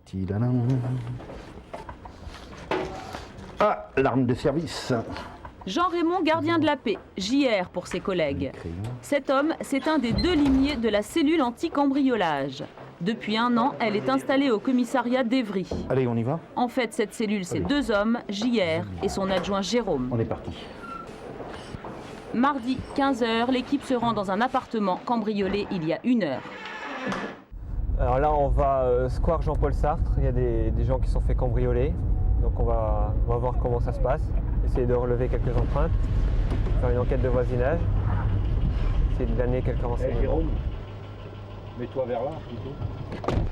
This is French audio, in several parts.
Tidadam. Ah, l'arme de service. Jean-Raymond, gardien de la paix, JR pour ses collègues. Cet homme, c'est un des 2 limiers de la cellule anti-cambriolage. Depuis 1 an, elle est installée au commissariat d'Evry. Allez, on y va? En fait, cette cellule, c'est 2 hommes, JR et son adjoint Jérôme. On est parti. Mardi, 15 h, l'équipe se rend dans un appartement cambriolé il y a 1 heure. Alors là, on va square Jean-Paul Sartre. Il y a des gens qui sont fait cambrioler. Donc on va voir comment ça se passe. Essayer de relever quelques empreintes. Faire une enquête de voisinage. Essayer de glaner quelques renseignements. Jérôme, mets-toi vers là plutôt.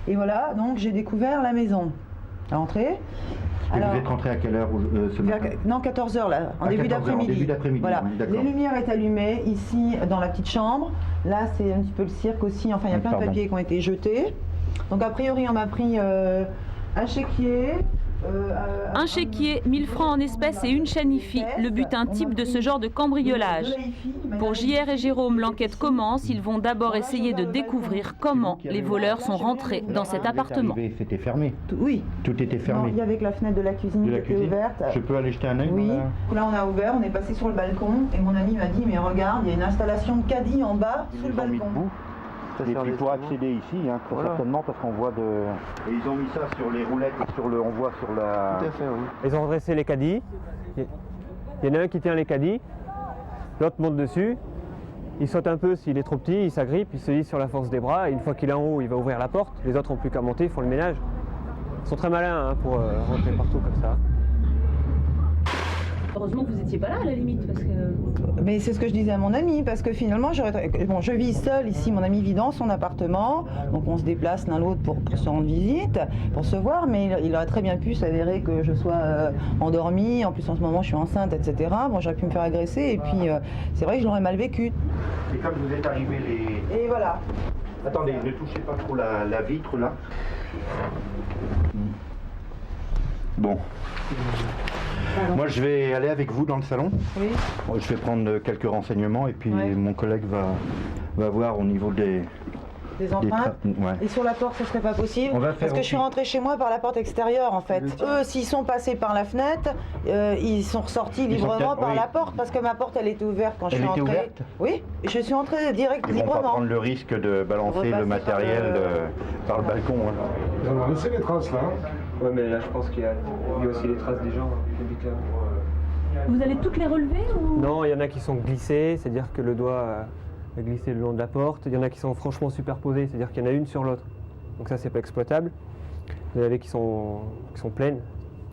Et voilà, donc j'ai découvert la maison à l'entrée. Et vous êtes rentré à quelle heure ce matin? Non, 14 h là, en début d'après-midi. Début d'après-midi, voilà. Les lumières est allumée ici dans la petite chambre. Là, c'est un petit peu le cirque aussi. Enfin, il y a plein de papiers qui ont été jetés. Donc, a priori, on m'a pris un chéquier. Un chéquier, 1000 francs en espèces et une chaîne IFI, le butin type de ce genre de cambriolage. Pour JR et Jérôme, l'enquête commence. Ils vont d'abord essayer de découvrir comment les voleurs sont rentrés dans cet appartement. C'était fermé? Oui. Tout était fermé? Non, il y avait que la fenêtre de la cuisine qui était ouverte. Je peux aller jeter un œil? Oui. Là, on a ouvert, on est passé sur le balcon et mon ami m'a dit, mais regarde, il y a une installation de caddie en bas sous le balcon. Et puis pour accéder ici, hein, très certainement, parce qu'on voit de... Et ils ont mis ça sur les roulettes, on voit sur la... Tout à fait, oui. Ils ont redressé les caddies. Il y en a un qui tient les caddies, l'autre monte dessus. Il saute un peu s'il est trop petit, il s'agrippe, il se hisse sur la force des bras. Et une fois qu'il est en haut, il va ouvrir la porte. Les autres n'ont plus qu'à monter, ils font le ménage. Ils sont très malins hein, pour rentrer partout comme ça. Heureusement que vous n'étiez pas là à la limite parce que... Mais c'est ce que je disais à mon ami parce que finalement je vis seule ici, mon ami vit dans son appartement, donc on se déplace l'un l'autre pour se rendre visite, pour se voir, mais il aurait très bien pu s'avérer que je sois endormie, en plus en ce moment je suis enceinte, etc. Bon, j'aurais pu me faire agresser et puis c'est vrai que je l'aurais mal vécu. Et comme vous êtes arrivé les... Et voilà. Attendez, ne touchez pas trop la vitre là. Bon. Moi, je vais aller avec vous dans le salon. Oui. Je vais prendre quelques renseignements et puis mon collègue va voir au niveau des empreintes. Ouais. Et sur la porte, ce serait pas possible parce que je suis rentrée chez moi par la porte extérieure en fait. Eux, s'ils sont passés par la fenêtre, ils sont ressortis librement par la porte parce que ma porte elle était ouverte quand je suis rentrée. Elle était ouverte? Oui, je suis entrée direct librement. Ils vont pas prendre le risque de balancer le matériel par le balcon. Hein. Ils ont laissé les traces là. Ouais, mais là je pense qu'il y a aussi les traces des gens qui habitent là. Vous allez toutes les relever ou... Non, il y en a qui sont glissés, c'est-à-dire que le doigt a glissé le long de la porte. Il y en a qui sont franchement superposés, c'est-à-dire qu'il y en a une sur l'autre. Donc ça, c'est pas exploitable. Il y en a qui sont pleines,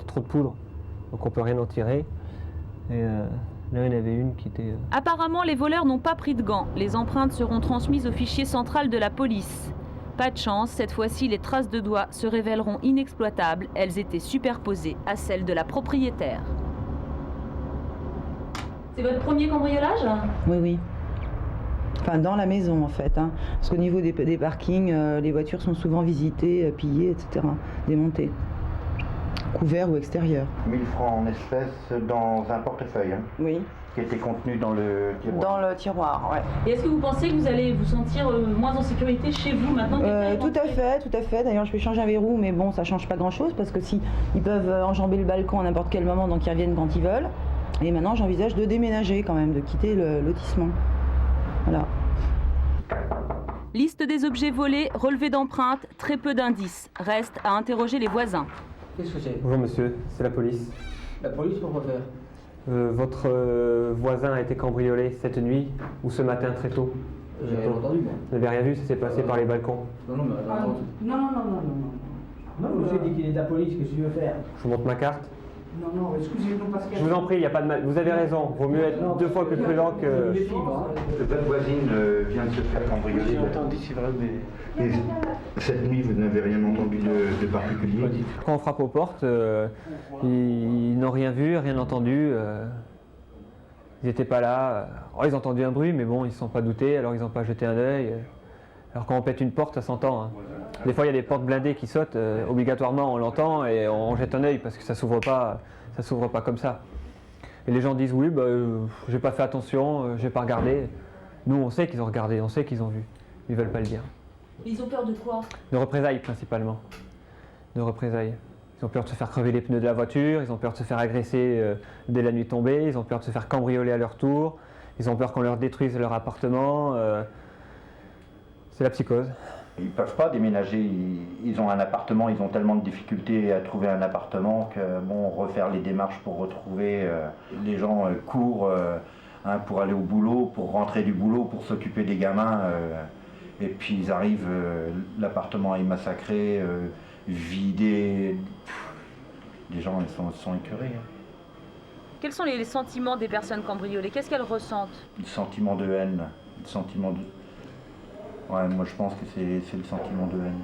trop de poudre, donc on peut rien en tirer. Et là, il y en avait une qui était... Apparemment, les voleurs n'ont pas pris de gants. Les empreintes seront transmises au fichier central de la police. Pas de chance, cette fois-ci, les traces de doigts se révéleront inexploitables. Elles étaient superposées à celles de la propriétaire. C'est votre premier cambriolage? Oui, oui. Enfin, dans la maison en fait. Hein. Parce qu'au niveau des parkings, les voitures sont souvent visitées, pillées, etc. Démontées. Couverts ou extérieurs. 1000 francs en espèces dans un portefeuille. Hein, oui. Qui était contenu dans le tiroir. Dans le tiroir, ouais. Et est-ce que vous pensez que vous allez vous sentir moins en sécurité chez vous maintenant que tout à fait. D'ailleurs, je vais changer un verrou, mais bon, ça change pas grand-chose parce que si ils peuvent enjamber le balcon à n'importe quel moment, donc ils reviennent quand ils veulent. Et maintenant, j'envisage de déménager quand même, de quitter le lotissement. Voilà. Liste des objets volés, relevé d'empreintes, très peu d'indices. Reste à interroger les voisins. Qu'est-ce que c'est? Bonjour monsieur, c'est la police. La police, pourquoi faire? Votre voisin a été cambriolé cette nuit ou ce matin très tôt? J'ai rien entendu, moi. Vous n'avez rien vu, ça s'est passé par les balcons? Non, mais non, j'ai dit qu'il est de la police, qu'est-ce que tu veux faire? Je vous montre ma carte. Non, excusez-nous parce que... Je vous en prie, il n'y a pas de mal. Vous avez raison, vaut mieux être 2 fois plus prudent que... Votre voisine vient de se faire cambrioler. J'ai entendu, c'est vrai, mais... Et cette nuit, vous n'avez rien entendu de particulier? Quand on frappe aux portes, ils n'ont rien vu, rien entendu. Ils n'étaient pas là. Oh, ils ont entendu un bruit, mais bon, ils ne se sont pas doutés, alors ils n'ont pas jeté un œil. Alors quand on pète une porte, ça s'entend. Hein. Des fois, il y a des portes blindées qui sautent. Obligatoirement, on l'entend et on jette un œil parce que ça s'ouvre pas comme ça. Et les gens disent oui, j'ai pas fait attention, j'ai pas regardé. Nous, on sait qu'ils ont regardé, on sait qu'ils ont vu. Ils veulent pas le dire. Ils ont peur de quoi? De représailles principalement. de représailles. Ils ont peur de se faire crever les pneus de la voiture, ils ont peur de se faire agresser dès la nuit tombée, ils ont peur de se faire cambrioler à leur tour, ils ont peur qu'on leur détruise leur appartement. C'est la psychose. Ils ne peuvent pas déménager, ils ont un appartement, ils ont tellement de difficultés à trouver un appartement que bon, refaire les démarches pour retrouver, les gens courent pour aller au boulot, pour rentrer du boulot, pour s'occuper des gamins, et puis ils arrivent, l'appartement est massacré, vidé, les gens ils sont écœurés. Quels sont les sentiments des personnes cambriolées? Qu'est-ce qu'elles ressentent? Le sentiment de haine, le sentiment de... Ouais, moi je pense que c'est le sentiment de haine.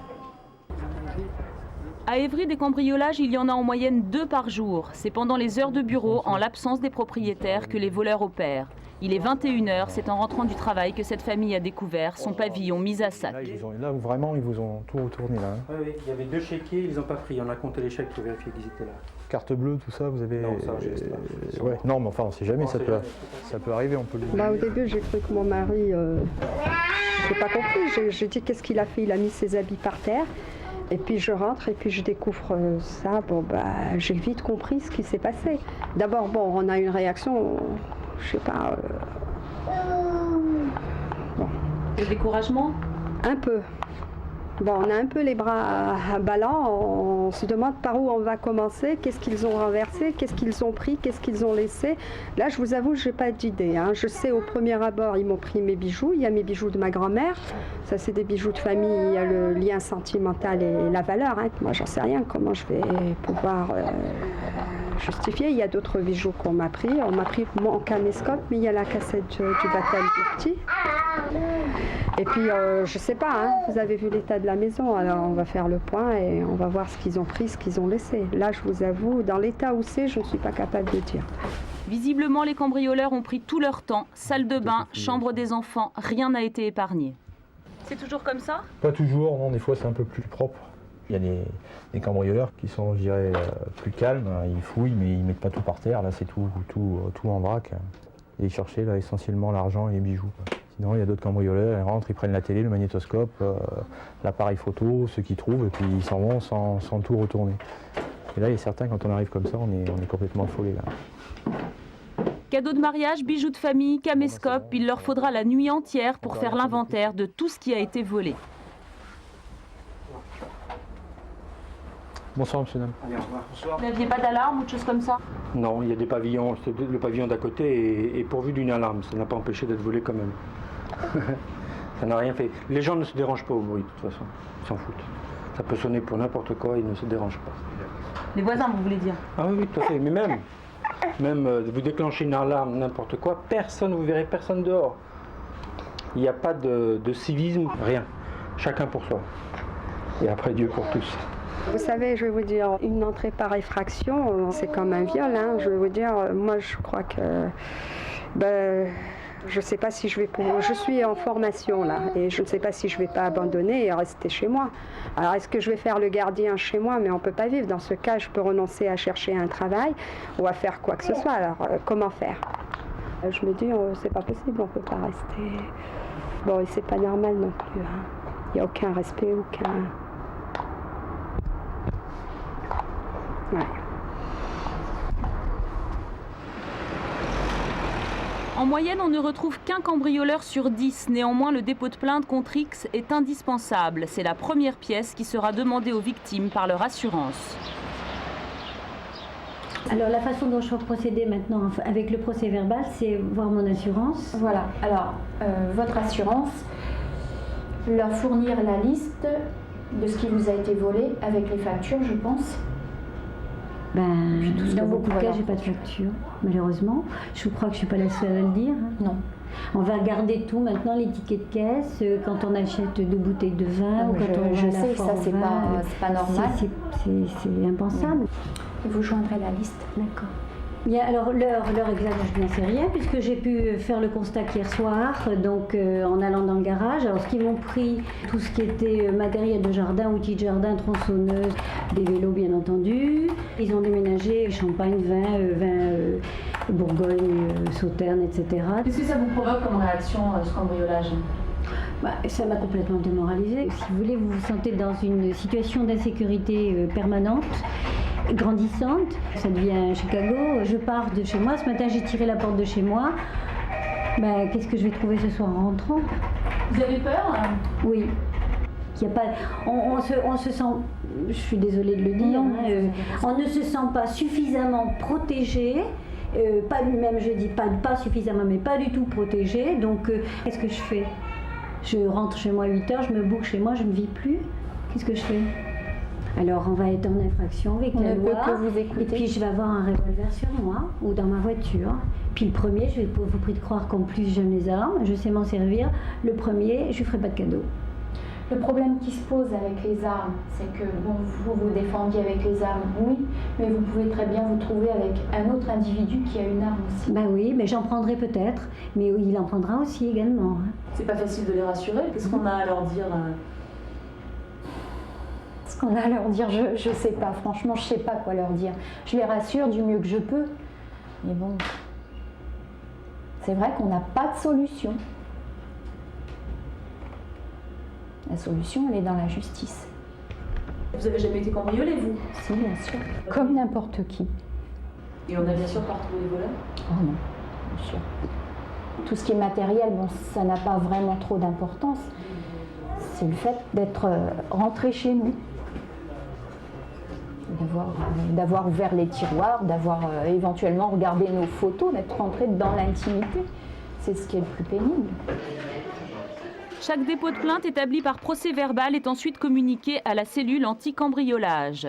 À Évry, des cambriolages, il y en a en moyenne 2 par jour. C'est pendant les heures de bureau, en l'absence des propriétaires, que les voleurs opèrent. Il est 21h, c'est en rentrant du travail que cette famille a découvert son pavillon mis à sac. Là où vraiment ils vous ont tout retourné là. Oui, il y avait 2 chéquiers, ils n'ont pas pris. On a compté les chèques pour vérifier qu'ils étaient là. Carte bleue, tout ça, vous avez... Non, ça, je sais pas. Ouais, non, mais enfin, on sait jamais, ça peut arriver, on peut le... Au début, j'ai cru que mon mari... Je n'ai pas compris. J'ai dit qu'est-ce qu'il a fait? Il a mis ses habits par terre. Et puis je rentre et puis je découvre ça. Bon, j'ai vite compris ce qui s'est passé. D'abord, bon, on a une réaction, je sais pas... Bon. Le découragement? Un peu. Bon, on a un peu les bras ballants, on se demande par où on va commencer, qu'est-ce qu'ils ont renversé, qu'est-ce qu'ils ont pris, qu'est-ce qu'ils ont laissé. Là, je vous avoue, je n'ai pas d'idée. Hein. Je sais au premier abord, ils m'ont pris mes bijoux. Il y a mes bijoux de ma grand-mère. Ça, c'est des bijoux de famille. Il y a le lien sentimental et la valeur. Hein. Moi, j'en sais rien. Comment je vais pouvoir justifier? Il y a d'autres bijoux qu'on m'a pris. On m'a pris mon caméscope, mais il y a la cassette du baptême du petit. Et puis, je sais pas, hein, vous avez vu l'état de la maison, alors on va faire le point et on va voir ce qu'ils ont pris, ce qu'ils ont laissé. Là, je vous avoue, dans l'état où c'est, je ne suis pas capable de dire. Visiblement, les cambrioleurs ont pris tout leur temps. Salle de bain, chambre des enfants, rien n'a été épargné. C'est toujours comme ça? Pas toujours, non, des fois c'est un peu plus propre. Il y a des cambrioleurs qui sont, je dirais, plus calmes. Ils fouillent, mais ils mettent pas tout par terre. Là, c'est tout en vrac. Et ils cherchaient là, essentiellement l'argent et les bijoux. Sinon, il y a d'autres cambrioleurs, ils rentrent, ils prennent la télé, le magnétoscope, l'appareil photo, ceux qu'ils trouvent, et puis ils s'en vont sans tout retourner. Et là, il y a certains, quand on arrive comme ça, on est complètement affolés là. Cadeaux de mariage, bijoux de famille, caméscope, il leur faudra la nuit entière pour faire l'inventaire de tout ce qui a été volé. Bonsoir, monsieur, dame. Allez, au revoir. Bonsoir. Vous n'aviez pas d'alarme ou de choses comme ça? Non, il y a des pavillons, le pavillon d'à côté est pourvu d'une alarme. Ça n'a pas empêché d'être volé quand même. Ça n'a rien fait. Les gens ne se dérangent pas au bruit, de toute façon. Ils s'en foutent. Ça peut sonner pour n'importe quoi, ils ne se dérangent pas. Les voisins, vous voulez dire? Ah oui, tout à fait. Mais même vous déclenchez une alarme, n'importe quoi, vous verrez personne dehors. Il n'y a pas de civisme, rien. Chacun pour soi. Et après Dieu pour tous. Vous savez, je vais vous dire, une entrée par effraction, c'est comme un viol. Hein. Je vais vous dire, moi je crois que... je ne sais pas si je vais pouvoir... Je suis en formation là, et je ne sais pas si je ne vais pas abandonner et rester chez moi. Alors est-ce que je vais faire le gardien chez moi? Mais on ne peut pas vivre. Dans ce cas, je peux renoncer à chercher un travail ou à faire quoi que ce soit. Alors comment faire? Je me dis, c'est pas possible, on ne peut pas rester... Bon, et c'est pas normal non plus. Hein. Il n'y a aucun respect, aucun... Ouais. En moyenne, on ne retrouve qu'un cambrioleur sur 10. Néanmoins, le dépôt de plainte contre X est indispensable. C'est la première pièce qui sera demandée aux victimes par leur assurance. Alors la façon dont je vais procéder maintenant avec le procès verbal, c'est voir mon assurance. Voilà, alors votre assurance, leur fournir la liste de ce qui vous a été volé avec les factures, je pense. Dans beaucoup de cas, j'ai pas de facture, malheureusement. Je crois que je suis pas la seule à le dire. Non. On va garder tout maintenant, les tickets de caisse, quand on achète 2 bouteilles de vin, ou quand on je sais, ça c'est pas normal. C'est impensable. Vous joindrez la liste. D'accord. Bien, alors l'heure exacte, je n'en sais rien, puisque j'ai pu faire le constat hier soir, donc en allant dans le garage. Alors ce qu'ils m'ont pris, tout ce qui était matériel de jardin, outils de jardin, tronçonneuse, des vélos bien entendu. Ils ont déménagé champagne, vin Bourgogne, Sauternes, etc. Qu'est-ce que ça vous provoque comme réaction, ce cambriolage? Ça m'a complètement démoralisée. Si vous voulez, vous vous sentez dans une situation d'insécurité permanente, grandissante. Ça devient Chicago. Je pars de chez moi. Ce matin, j'ai tiré la porte de chez moi. Qu'est-ce que je vais trouver ce soir en rentrant? Vous avez peur? Oui. Il y a pas, on se sent, je suis désolée de le dire, on ne se sent pas suffisamment protégé. Pas lui-même, je dis pas suffisamment, mais pas du tout protégé. Donc, qu'est-ce que je fais? Je rentre chez moi à 8h, je me boucle chez moi, je ne vis plus. Qu'est-ce que je fais? Alors, on va être en infraction avec la loi. On ne peut que vous écouter. Et puis, je vais avoir un revolver sur moi ou dans ma voiture. Puis le premier, je vais vous prie de croire qu'en plus j'aime les armes, je sais m'en servir. Le premier, je ne ferai pas de cadeau. Le problème qui se pose avec les armes, c'est que vous vous défendiez avec les armes, oui, mais vous pouvez très bien vous trouver avec un autre individu qui a une arme aussi. Oui, mais j'en prendrai peut-être, mais il en prendra aussi également. C'est pas facile de les rassurer. Qu'est-ce qu'on a à leur dire? Ce qu'on a à leur dire, je sais pas. Franchement, je sais pas quoi leur dire. Je les rassure du mieux que je peux, mais bon, c'est vrai qu'on n'a pas de solution. La solution, elle est dans la justice. Vous avez jamais été cambriolé, vous? Si, bien sûr. Comme n'importe qui. Et on a bien sûr pas retrouvé les voleurs? Oh non, bien sûr. Tout ce qui est matériel, ça n'a pas vraiment trop d'importance. C'est le fait d'être rentré chez nous. D'avoir ouvert les tiroirs, d'avoir éventuellement regardé nos photos, d'être rentré dans l'intimité. C'est ce qui est le plus pénible. Chaque dépôt de plainte établi par procès-verbal est ensuite communiqué à la cellule anti-cambriolage.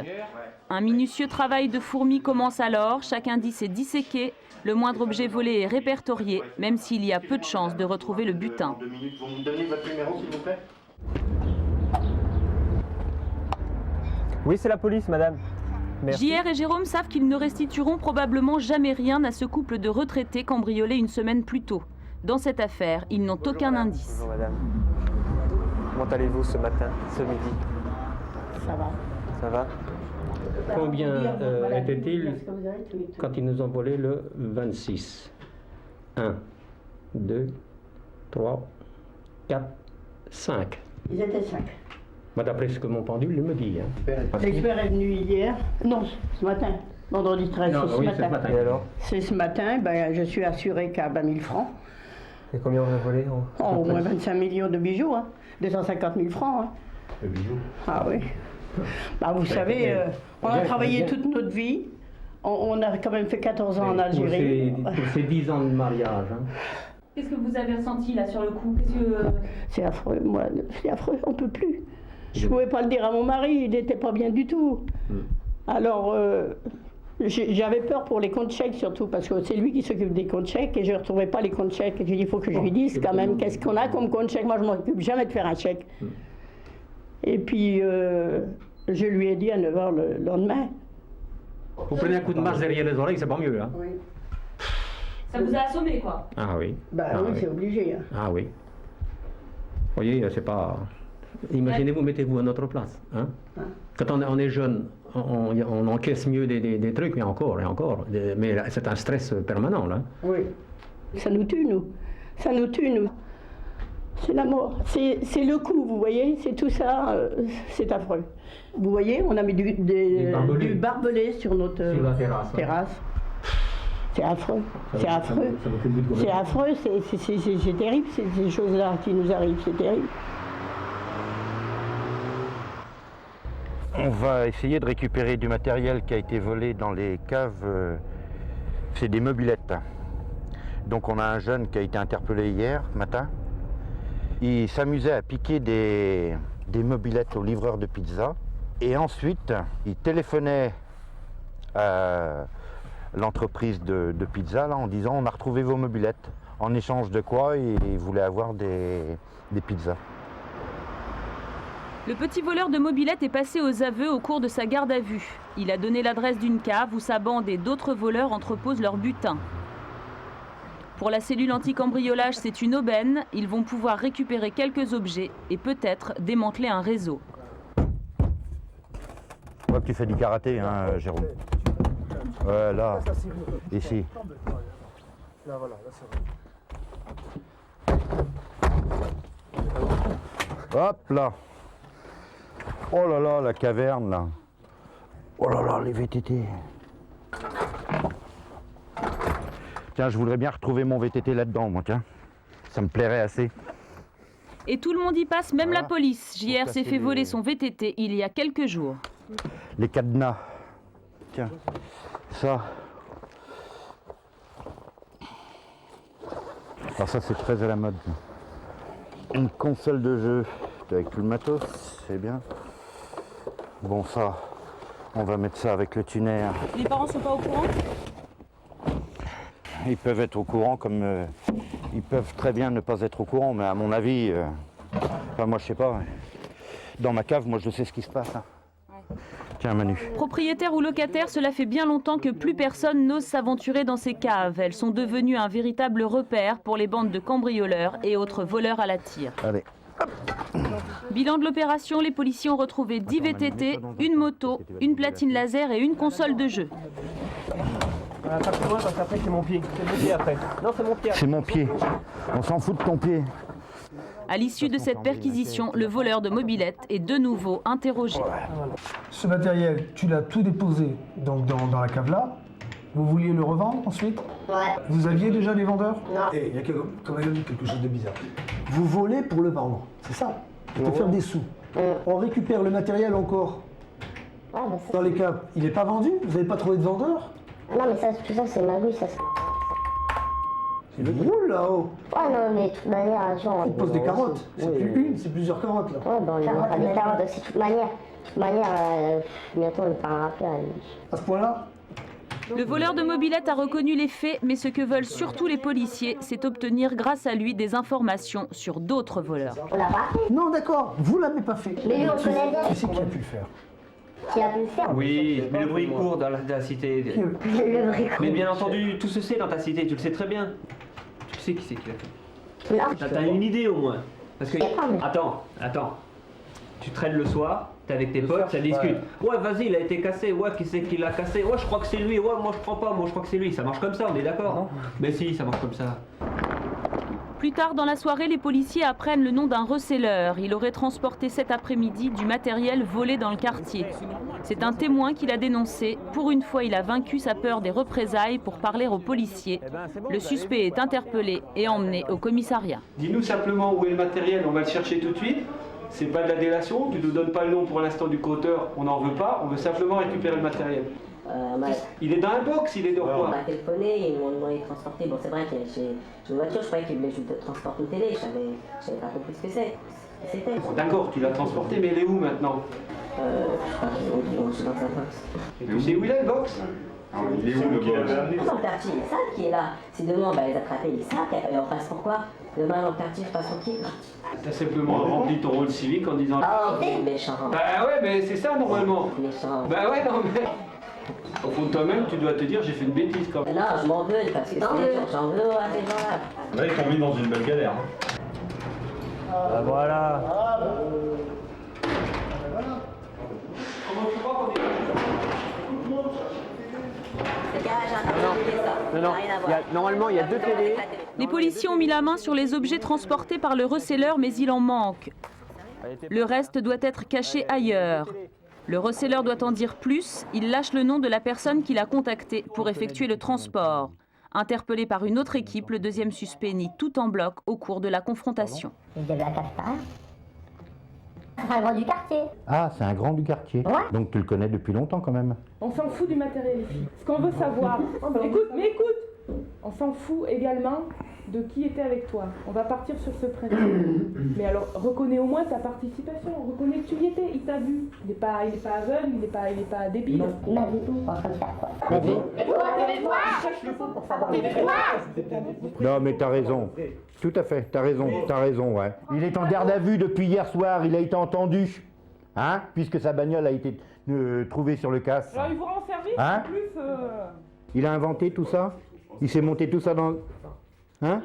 Un minutieux travail de fourmi commence alors, chaque indice est disséqué, le moindre objet volé est répertorié, même s'il y a peu de chances de retrouver le butin. Vous me donnez votre numéro, s'il vous plaît? Oui, c'est la police, madame. Merci. JR et Jérôme savent qu'ils ne restitueront probablement jamais rien à ce couple de retraités cambriolés une semaine plus tôt. Dans cette affaire, ils n'ont aucun indice. Bonjour madame. Comment allez-vous ce matin, ce midi? Ça va. Ça va? Combien était-il quand ils nous ont volé le 26? 1, 2, 3, 4, 5. Ils étaient 5. Moi, d'après ce que mon pendule me dit. L'expert est venu hier. Non, ce matin. Vendredi 13, non, c'est oui, ce matin. Et alors? C'est ce matin, je suis assuré qu'à 20 000 francs. Et combien on a volé? Au moins 25 millions de bijoux, 250 000 francs. De bijoux? Ah oui. Vous savez, on a travaillé toute notre vie. On a quand même fait 14 ans en Algérie. Pour ces 10 ans de mariage. Qu'est-ce que vous avez ressenti là sur le coup? C'est affreux, moi, c'est affreux, on ne peut plus. Je ne pouvais pas le dire à mon mari, il n'était pas bien du tout. Alors, j'avais peur pour les comptes chèques surtout, parce que c'est lui qui s'occupe des comptes chèques et je ne retrouvais pas les comptes chèques. J'ai dit, il faut que je lui dise quand même qu'est-ce qu'on a comme compte chèque. Moi, je ne m'occupe jamais de faire un chèque. Et puis, je lui ai dit à 9h le lendemain. Vous prenez un coup de marche derrière les oreilles, c'est pas mieux, hein? Oui. Ça vous a assommé, quoi? Ah oui. Oui, c'est obligé. Ah oui. Vous voyez, c'est pas... Imaginez-vous, mettez-vous à notre place. Hein? Quand on est jeune, on encaisse mieux des trucs, mais encore et encore. Mais c'est un stress permanent, là. Oui. Ça nous tue, nous. Ça nous tue, nous. C'est la mort. C'est le coup, vous voyez. C'est tout ça. C'est affreux. Vous voyez, on a mis du barbelé sur notre sur la terrasse. C'est affreux. C'est affreux. C'est affreux. C'est terrible, ces choses-là qui nous arrivent. C'est terrible. On va essayer de récupérer du matériel qui a été volé dans les caves. C'est des mobylettes. Donc on a un jeune qui a été interpellé hier matin. Il s'amusait à piquer des mobylettes aux livreurs de pizza. Et ensuite, il téléphonait à l'entreprise de pizza là, en disant on a retrouvé vos mobylettes. En échange de quoi il voulait avoir des pizzas. Le petit voleur de mobylettes est passé aux aveux au cours de sa garde à vue. Il a donné l'adresse d'une cave où sa bande et d'autres voleurs entreposent leur butin. Pour la cellule anti-cambriolage, c'est une aubaine. Ils vont pouvoir récupérer quelques objets et peut-être démanteler un réseau. Je vois que tu fais du karaté, hein, Jérôme. Ouais, là, ici. Là, voilà, là, c'est vrai. Hop là. Oh là là, la caverne là. Oh là là, les VTT. Tiens, je voudrais bien retrouver mon VTT là-dedans, moi, tiens. Ça me plairait assez. Et tout le monde y passe, même la police. JR s'est fait voler son VTT il y a quelques jours. Les cadenas. Tiens, ça. Alors ça, c'est très à la mode. Une console de jeu avec tout le matos, c'est bien. Bon, ça, on va mettre ça avec le tuner. Les parents sont pas au courant? Ils peuvent être au courant comme ils peuvent très bien ne pas être au courant, mais à mon avis, enfin moi je sais pas. Dans ma cave, moi je sais ce qui se passe. Hein. Ouais. Tiens Manu. Propriétaire ou locataire, cela fait bien longtemps que plus personne n'ose s'aventurer dans ces caves. Elles sont devenues un véritable repère pour les bandes de cambrioleurs et autres voleurs à la tire. Allez. Bilan de l'opération, les policiers ont retrouvé 10 VTT, une moto, une platine laser et une console de jeu. Pas plus loin parce qu'après c'est mon pied. C'est mon pied après. Non, c'est mon pied. C'est mon pied. On s'en fout de ton pied. À l'issue de cette perquisition, le voleur de mobilette est de nouveau interrogé. Ce matériel, tu l'as tout déposé donc dans la cave là. Vous vouliez le revendre ensuite? Ouais. Vous aviez déjà les vendeurs? Non. Et il y a quand même quelque chose de bizarre. Vous volez pour le vendre, c'est ça? Pour faire des sous. On récupère le matériel encore dans les caves. Il n'est pas vendu? Vous n'avez pas trouvé de vendeur? Non, mais ça, tout ça, c'est magouille, ça. C'est le gros là-haut. Ouais, non, mais de toute manière, genre. Il pose des carottes. C'est plus une, c'est plusieurs carottes là. Ouais, bon, il pas des carottes aussi, de toute manière. De toute manière, bientôt, on part un rappel. À ce point-là? Le voleur de mobilette a reconnu les faits, mais ce que veulent surtout les policiers, c'est obtenir grâce à lui des informations sur d'autres voleurs. On l'a pas fait? Non, d'accord, vous l'avez pas fait. Mais lui, on connaît bien. Qui c'est qui a pu le faire? Qui a pu le faire? Oui, mais le bruit court dans la cité. Le bruit court. Mais bien entendu, tout se sait dans ta cité, tu le sais très bien. Tu sais qui c'est qui l'a fait. T'as une idée au moins. Parce que. Attends. Tu traînes le soir, t'es avec tes potes, ça discute. Ouais, vas-y, il a été cassé. Ouais, qui c'est qui l'a cassé? Ouais, je crois que c'est lui. Ouais, moi je crois pas. Moi je crois que c'est lui. Ça marche comme ça, on est d'accord? Mais si, ça marche comme ça. Plus tard dans la soirée, les policiers apprennent le nom d'un receleur. Il aurait transporté cet après-midi du matériel volé dans le quartier. C'est un témoin qui l'a dénoncé. Pour une fois, il a vaincu sa peur des représailles pour parler aux policiers. Le suspect est interpellé et emmené au commissariat. Dis-nous simplement où est le matériel, on va le chercher tout de suite. C'est pas de la délation, tu ne nous donnes pas le nom pour l'instant du cauteur, on n'en veut pas, on veut simplement récupérer le matériel. Il est dans un box, il est dans quoi? On m'a téléphoné, ils m'ont demandé de transporter. Bon, c'est vrai que j'ai une voiture, je croyais qu'ils voulaient juste transporter une télé, je savais pas compris ce que c'était. Bon, d'accord, tu l'as transporté, mais elle est où maintenant? Je crois qu'ils sont dans un box. Et tu sais où il est le box? Il est où le box? Dans le quartier, il y a ça qui est là. Si demain on va les attraper, les sacs, et on passe pourquoi? Demain dans le quartier, je passe tranquille. T'as simplement rempli ton rôle civique en disant. Oh, méchant. Bah ouais, mais c'est ça normalement. Méchant. Bah ouais, non mais. Au fond de toi-même, tu dois te dire j'ai fait une bêtise quand même. Non, je m'en veux parce que j'en veux à ces gens-là. Là, ils t'ont mis dans une belle galère. Ah, voilà. Non, normalement il y a 2 télés. Les policiers ont mis la main sur les objets transportés par le receleur, mais il en manque. Le reste doit être caché ailleurs. Le receleur doit en dire plus. Il lâche le nom de la personne qui l'a contacté pour effectuer le transport. Interpellé par une autre équipe, le deuxième suspect nie tout en bloc au cours de la confrontation. Il y avait la cafetière. C'est un grand du quartier. Ah, c'est un grand du quartier. Ouais. Donc tu le connais depuis longtemps quand même. On s'en fout du matériel. Ce qu'on veut savoir, écoute, on s'en fout également de qui était avec toi. On va partir sur ce principe. Mais alors, reconnais au moins ta participation. Reconnais que tu y étais. Il t'a vu. Il n'est pas aveugle, il n'est pas débile. Il m'a vu tout en train de faire quoi. Non mais t'as raison. Tout à fait, t'as raison, ouais. Il est en garde à vue depuis hier soir, il a été entendu. Hein? Puisque sa bagnole a été trouvée sur le casse. Alors, il vous rend service Hein? en plus. Il a inventé tout ça? Il s'est monté tout ça dans... Hein?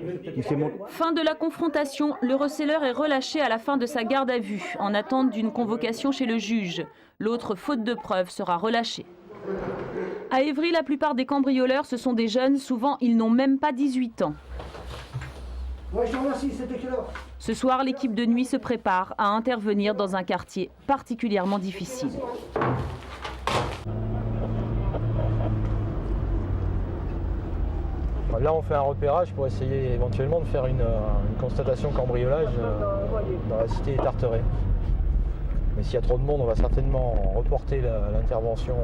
Fin de la confrontation, le receleur est relâché à la fin de sa garde à vue, en attente d'une convocation chez le juge. L'autre, faute de preuves, sera relâché. À Évry, la plupart des cambrioleurs, ce sont des jeunes, souvent ils n'ont même pas 18 ans. Ouais, je te remercie, c'était quelle heure? Ce soir, l'équipe de nuit se prépare à intervenir dans un quartier particulièrement difficile. Là, on fait un repérage pour essayer éventuellement de faire une constatation cambriolage dans la cité des Tarterets. Mais s'il y a trop de monde, on va certainement reporter l'intervention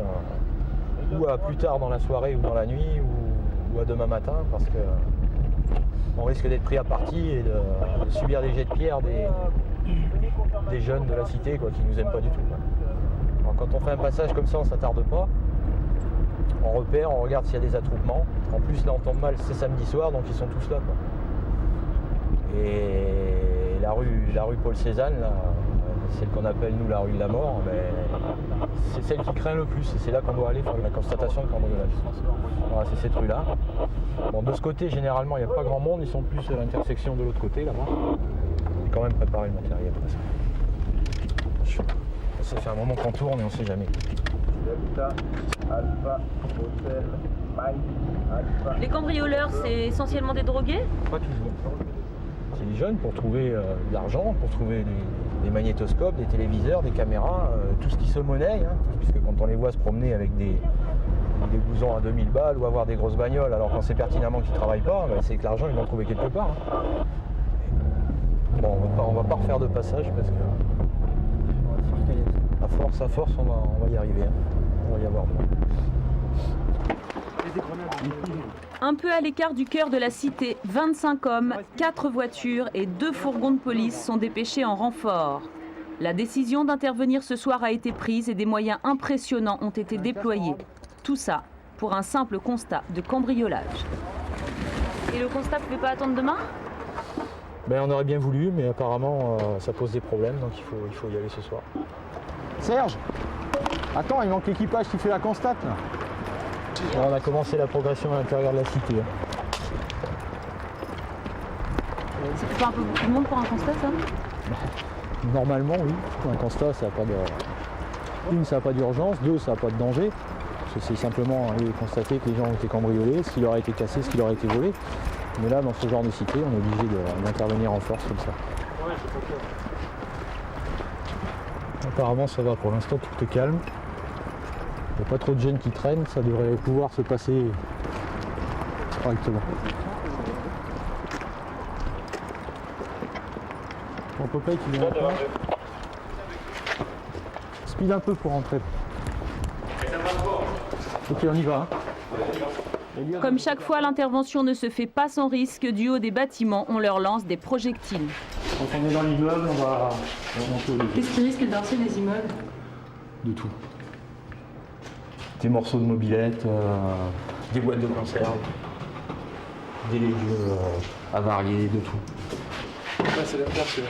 ou à plus tard dans la soirée ou dans la nuit ou à demain matin parce que on risque d'être pris à partie et de subir des jets de pierre des jeunes de la cité quoi, qui nous aiment pas du tout. Alors, quand on fait un passage comme ça, on ne s'attarde pas. On repère, on regarde s'il y a des attroupements. En plus, là, on tombe mal, c'est samedi soir, donc ils sont tous là, quoi. Et la rue Paul Cézanne, là, celle qu'on appelle, nous, la rue de la mort, c'est celle qui craint le plus. Et c'est là qu'on doit aller faire la constatation de cambriolage. Voilà, c'est cette rue-là. Bon, de ce côté, généralement, il n'y a pas grand monde. Ils sont plus à l'intersection de l'autre côté, là-bas. J'ai quand même préparé le matériel. Ça fait un moment qu'on tourne et on ne sait jamais. Les cambrioleurs, c'est essentiellement des drogués? Pas toujours. C'est des jeunes pour trouver de l'argent, pour trouver des magnétoscopes, des téléviseurs, des caméras, tout ce qui se monnaie, hein, puisque quand on les voit se promener avec des blousons à 2000 balles ou avoir des grosses bagnoles, alors qu'on sait pertinemment qu'ils ne travaillent pas, c'est que l'argent ils vont le trouver quelque part. Hein. Bon, on va pas refaire de passage parce que à force, on va y arriver. Hein. On va y avoir droit. Un peu à l'écart du cœur de la cité, 25 hommes, 4 voitures et 2 fourgons de police sont dépêchés en renfort. La décision d'intervenir ce soir a été prise et des moyens impressionnants ont été déployés. Tout ça pour un simple constat de cambriolage. Et le constat ne pouvait pas attendre demain? Ben, on aurait bien voulu, mais apparemment ça pose des problèmes, donc il faut y aller ce soir. Serge, attends, il manque l'équipage qui fait la constate là. Bon, on a commencé la progression à l'intérieur de la cité. C'est pas un peu beaucoup de monde pour un constat, ça? Normalement, oui. Un constat, ça n'a pas de... Une, ça n'a pas d'urgence. Deux, ça n'a pas de danger. C'est simplement aller constater que les gens ont été cambriolés, ce qui leur a été cassé, ce qui leur a été volé. Mais là, dans ce genre de cité, on est obligé d'intervenir en force comme ça. Apparemment, ça va. Pour l'instant, tout est calme. Il n'y a pas trop de jeunes qui traînent, ça devrait pouvoir se passer correctement. Ton Popeye qui vient maintenant. Speed un peu pour rentrer. Ok, on y va. Hein. Comme chaque fois, l'intervention ne se fait pas sans risque. Du haut des bâtiments, on leur lance des projectiles. Quand on est dans l'immeuble, on va monter au début. Qu'est-ce qui risque d'arcer les immeubles? De tout. Des morceaux de mobilette, des boîtes de conserve, des légumes avariés, de tout. Là, c'est la place.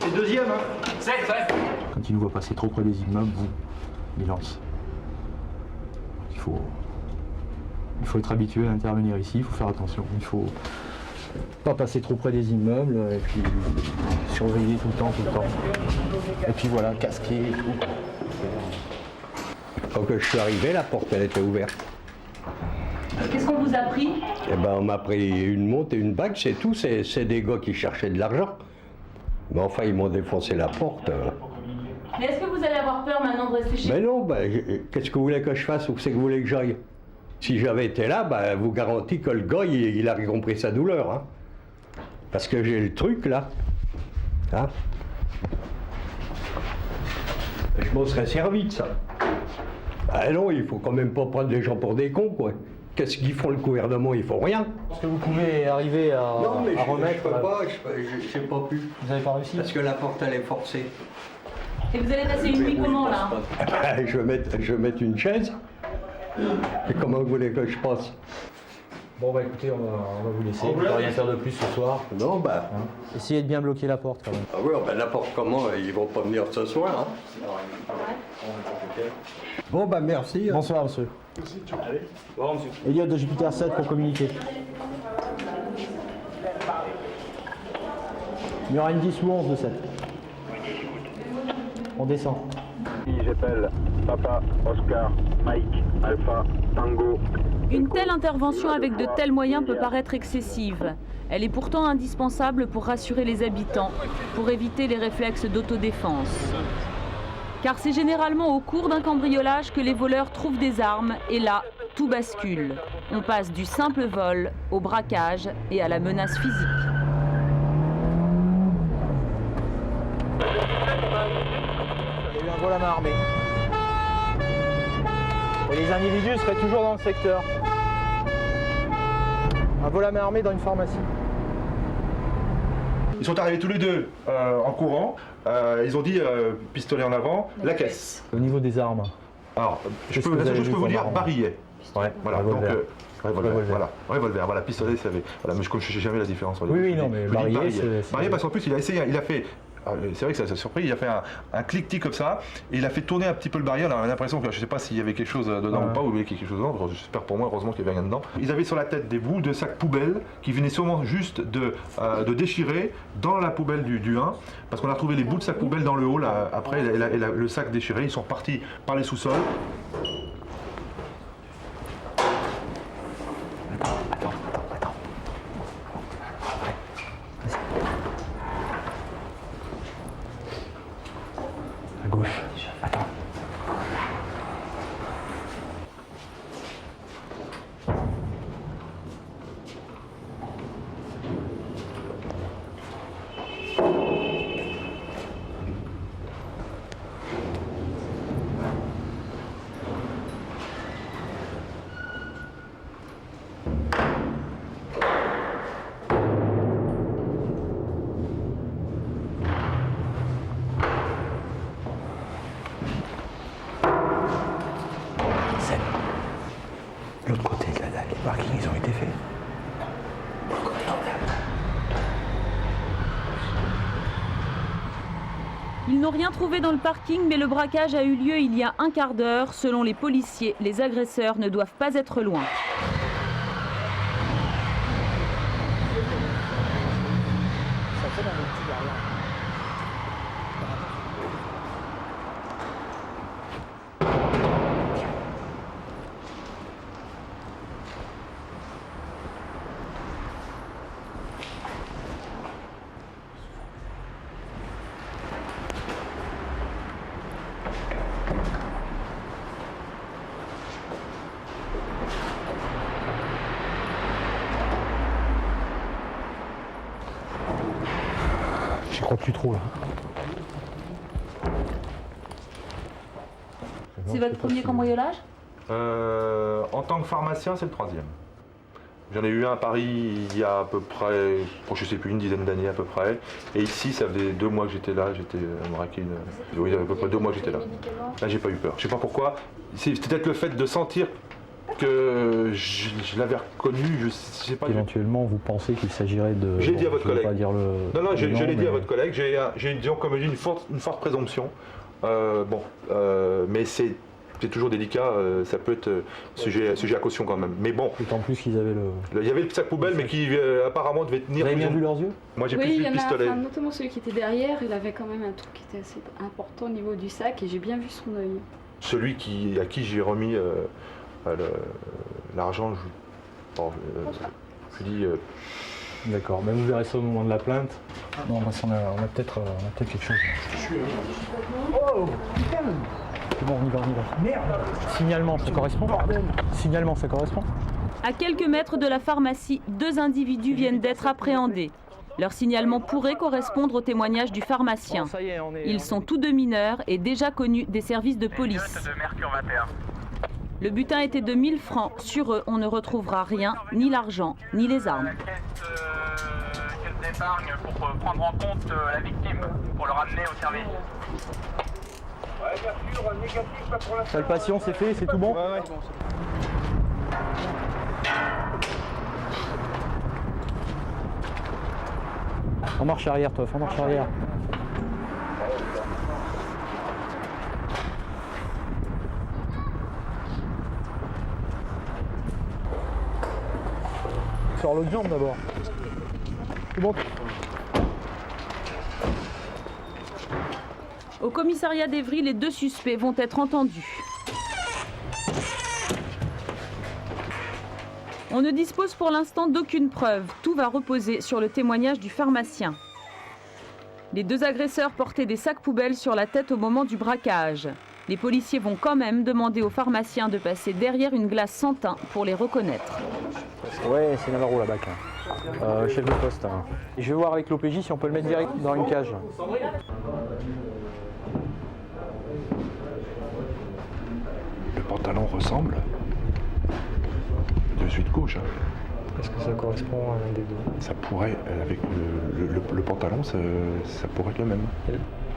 Et deuxième, hein. Quand ils nous voient passer trop près des immeubles, ils lancent. Il faut être habitué à intervenir ici, il faut faire attention. Il faut pas passer trop près des immeubles et puis surveiller tout le temps. Et puis voilà, casquer et tout. Quand je suis arrivé, la porte elle était ouverte. Qu'est-ce qu'on vous a pris? Eh ben, on m'a pris une montre et une bague, c'est tout. C'est des gars qui cherchaient de l'argent. Mais enfin, ils m'ont défoncé la porte. Mais est-ce que vous allez avoir peur maintenant de rester chez vous? Mais non, qu'est-ce que vous voulez que je fasse? Où c'est que vous voulez que j'aille? Si j'avais été là, vous garantis que le gars, il a compris sa douleur. Hein. Parce que j'ai le truc là. Hein? Je m'en serais servi de ça. Ah non, il faut quand même pas prendre les gens pour des cons, quoi. Qu'est-ce qu'ils font le gouvernement? Ils font rien. Est-ce que vous pouvez arriver à remettre? Je peux pas, je n'ai pas pu. Vous n'avez pas réussi? Parce que la porte elle est forcée. Et vous allez passer une nuit comment là? Je vais mettre une chaise. Et comment vous voulez que je passe? Bon bah écoutez, on va vous laisser. On ne peut rien faire de plus ce soir. Non hein? Essayez de bien bloquer la porte quand même. Ah oui, la porte comment? Ils vont pas venir ce soir. Hein? Bon bah merci. Bonsoir monsieur. Allez. Bon monsieur. Elliot de Jupiter 7 pour communiquer. Il y aura une 10 ou 11 de 7. On descend. J'appelle Papa, Oscar, Mike, Alpha, Tango, Une telle intervention avec de tels moyens peut paraître excessive. Elle est pourtant indispensable pour rassurer les habitants, pour éviter les réflexes d'autodéfense. Car c'est généralement au cours d'un cambriolage que les voleurs trouvent des armes et là, tout bascule. On passe du simple vol au braquage et à la menace physique. Il y a eu un vol à main armée. Et les individus seraient toujours dans le secteur. Un vol à main armée dans une pharmacie. Ils sont arrivés tous les deux en courant. Ils ont dit pistolet en avant, la caisse. Au niveau des armes. Alors, la seule chose que je peux vous dire, barillet. Ouais, voilà, revolver. donc revolver, voilà, pistolet, ça avait. Voilà, mais je ne sais jamais la différence. Oui, non, mais barillet, c'est. Barillet, parce qu'en plus, il a essayé, il a fait. C'est vrai que ça a surpris, il a fait un clic-tic comme ça, et il a fait tourner un petit peu le barillet. On a l'impression que je ne sais pas s'il y avait quelque chose dedans ou pas, ou il y avait quelque chose dedans. J'espère pour moi, heureusement qu'il n'y avait rien dedans. Ils avaient sur la tête des bouts de sacs poubelles qui venaient sûrement juste de déchirer dans la poubelle du 1, parce qu'on a retrouvé les bouts de sacs poubelles dans le hall après, et le sac déchiré. Ils sont repartis par les sous-sols. L'autre côté de la dalle, les parkings, ils ont été faits. Ils n'ont rien trouvé dans le parking, mais le braquage a eu lieu il y a un quart d'heure. Selon les policiers, les agresseurs ne doivent pas être loin. Ça fait dans le petit derrière. Je crois plus trop là. C'est votre premier cambriolage? En tant que pharmacien, c'est le 3e. J'en ai eu un à Paris il y a à peu près, je sais plus, une dizaine d'années à peu près. Et ici, ça faisait 2 mois que j'étais là, j'étais braqué oui, il y a à peu près 2 mois que j'étais là. Là, j'ai pas eu peur. Je sais pas pourquoi. C'est peut-être le fait de sentir que je l'avais reconnu, je sais pas. Éventuellement, vous pensez qu'il s'agirait de. J'ai dit à votre collègue. Pas dire le... Non, je l'ai dit à votre collègue. J'ai disons, comme je dis, une forte présomption. Mais c'est toujours délicat, ça peut être sujet à caution quand même. Mais bon. D'autant plus qu'ils avaient il y avait le sac poubelle, mais qui apparemment devait tenir. Vous avez bien vu leurs yeux? Moi j'ai plus vu le pistolet. Oui, notamment celui qui était derrière, il avait quand même un truc qui était assez important au niveau du sac et j'ai bien vu son œil. Celui à qui j'ai remis l'argent, je dis. D'accord, mais vous verrez ça au moment de la plainte. Non, on a peut-être quelque chose. Oh putain! C'est bon, on y va. Merde! Signalement, ça correspond? Signalement, ça correspond? À quelques mètres de la pharmacie, 2 individus viennent d'être appréhendés. Leur signalement pourrait correspondre au témoignage du pharmacien. Ils sont tous 2 mineurs et déjà connus des services de police. Le butin était de 1000 francs. Sur eux, on ne retrouvera rien, ni l'argent, ni les armes. Caisse d'épargne pour prendre en compte la victime, pour le ramener au service. Ouais, bien sûr, négatif, pas pour l'instant. Palpation, c'est fait, c'est tout bon? Ouais. En marche arrière, toi, en marche arrière. Sors l'autre jambe d'abord. C'est bon. Au commissariat d'Évry, les 2 suspects vont être entendus. On ne dispose pour l'instant d'aucune preuve. Tout va reposer sur le témoignage du pharmacien. Les deux agresseurs portaient des sacs poubelles sur la tête au moment du braquage. Les policiers vont quand même demander aux pharmaciens de passer derrière une glace sans teint pour les reconnaître. Ouais, c'est Navarro là-bas. Chef de poste. Hein. Et je vais voir avec l'OPJ si on peut le mettre direct dans une cage. Le pantalon ressemble de suite gauche. Hein. Est-ce que ça correspond à l'un des deux? Ça pourrait, avec le pantalon, ça pourrait être le même. Et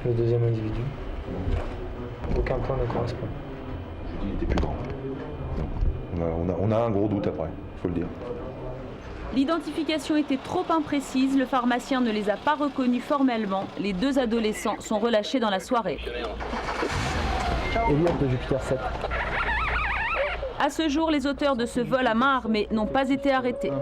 le deuxième individu? Aucun point ne correspond. Il était plus grand. On a un gros doute après, il faut le dire. L'identification était trop imprécise, le pharmacien ne les a pas reconnus formellement. Les deux adolescents sont relâchés dans la soirée. Elliot de Jupiter 7. À ce jour, les auteurs de ce vol à main armée n'ont pas été arrêtés.